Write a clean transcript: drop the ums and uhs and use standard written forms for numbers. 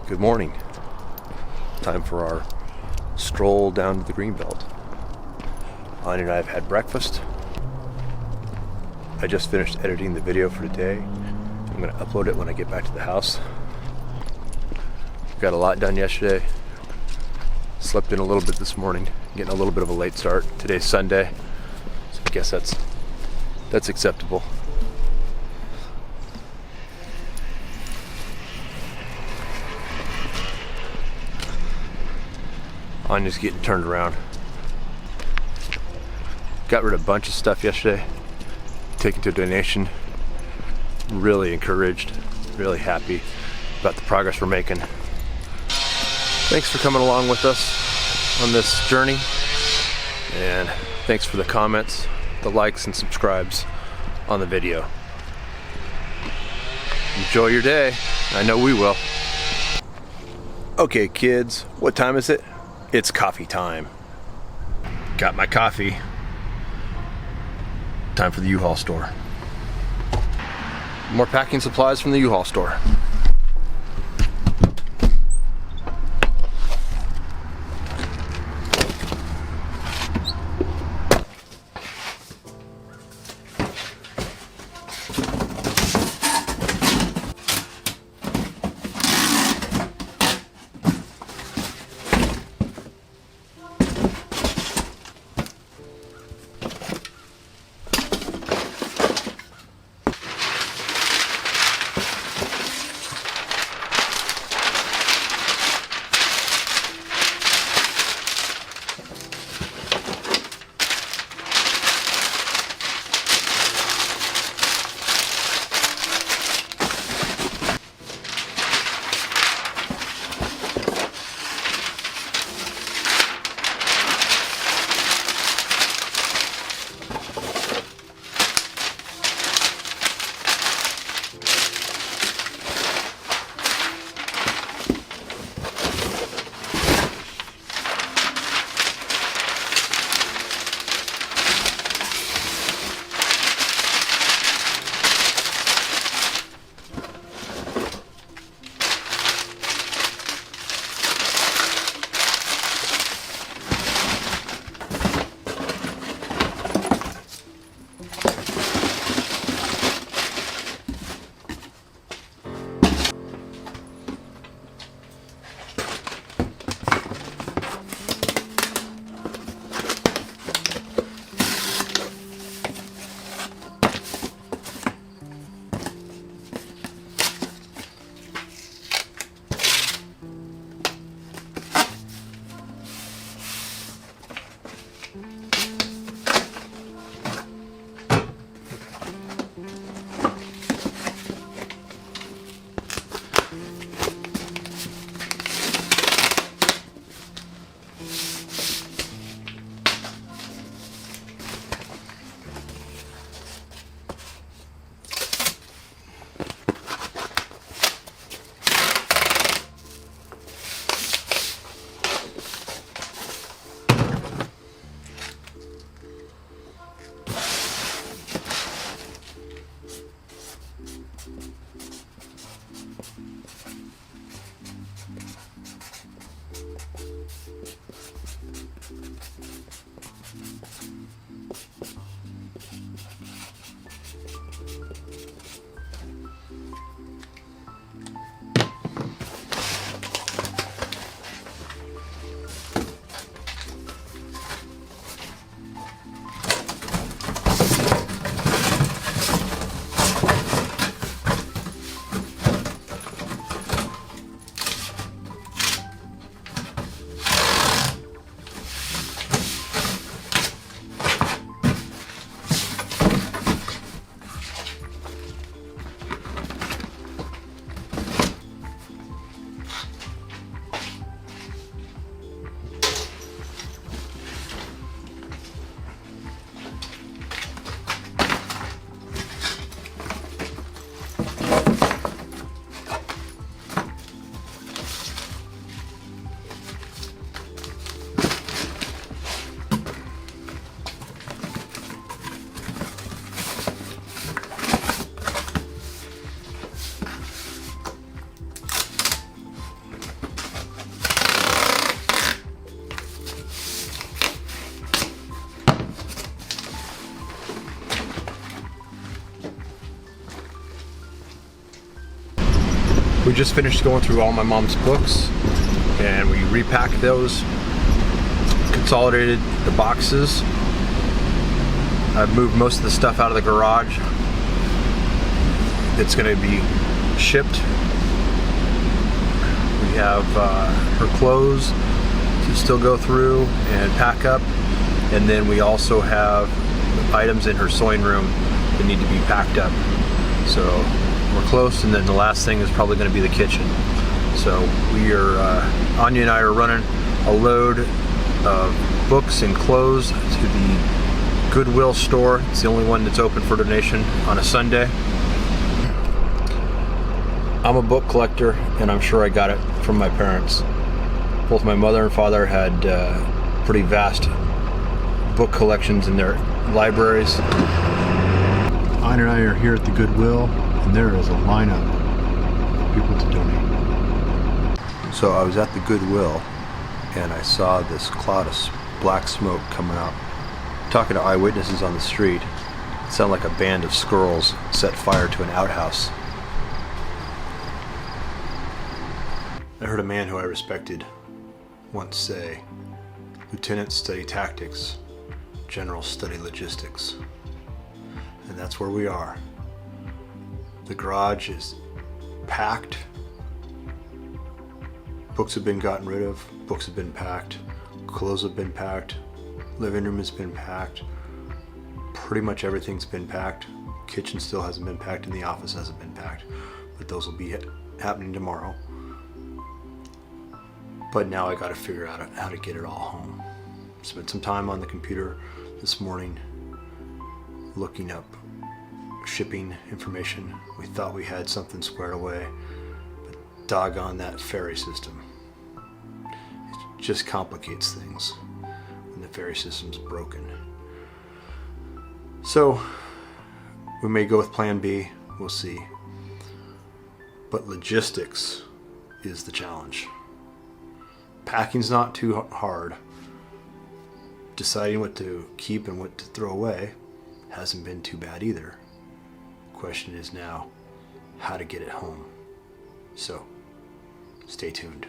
Good morning. Time for our stroll down to the Greenbelt. Anya and I have had breakfast. I just finished editing the video for today. I'm going to upload it when I get back to the house. Got a lot done yesterday. Slept in a little bit this morning, getting a little bit of a late start. Today's Sunday, so I guess that's acceptable. Anya's getting turned around. Got rid of a bunch of stuff yesterday. Taken to a donation. Really encouraged, really happy about the progress we're making. Thanks for coming along with us on this journey. And thanks for the comments, the likes and subscribes on the video. Enjoy your day. I know we will. Okay, kids, what time is it? It's coffee time. Got my coffee. Time for the U-Haul store. More packing supplies from the U-Haul store. We just finished going through all my mom's books, and we repacked those, consolidated the boxes. I've moved most of the stuff out of the garage that's going to be shipped. We have her clothes to still go through and pack up, and then we also have items in her sewing room that need to be packed up. So we're close, and then the last thing is probably going to be the kitchen. So we are, Anya and I are running a load of books and clothes to the Goodwill store. It's the only one that's open for donation on a Sunday. I'm a book collector, and I'm sure I got it from my parents. Both my mother and father had pretty vast book collections in their libraries. Anya and I are here at the Goodwill, and there is a lineup of people to donate. So I was at the Goodwill, and I saw this cloud of black smoke coming up. Talking to eyewitnesses on the street, it sounded like a band of squirrels set fire to an outhouse. I heard a man who I respected once say, "Lieutenants study tactics, generals study logistics." And that's where we are. The garage is packed. Books have been gotten rid of, books have been packed, clothes have been packed, living room has been packed, pretty much everything's been packed. Kitchen still hasn't been packed, and the office hasn't been packed, but those will be happening tomorrow. But now I gotta figure out how to get it all home. Spent some time on the computer this morning looking up shipping information. We thought we had something squared away, but doggone that ferry system. It just complicates things when the ferry system's broken. So we may go with plan B, we'll see. But logistics is the challenge. Packing's not too hard. Deciding what to keep and what to throw away hasn't been too bad either. The question is now how to get it home. So, stay tuned.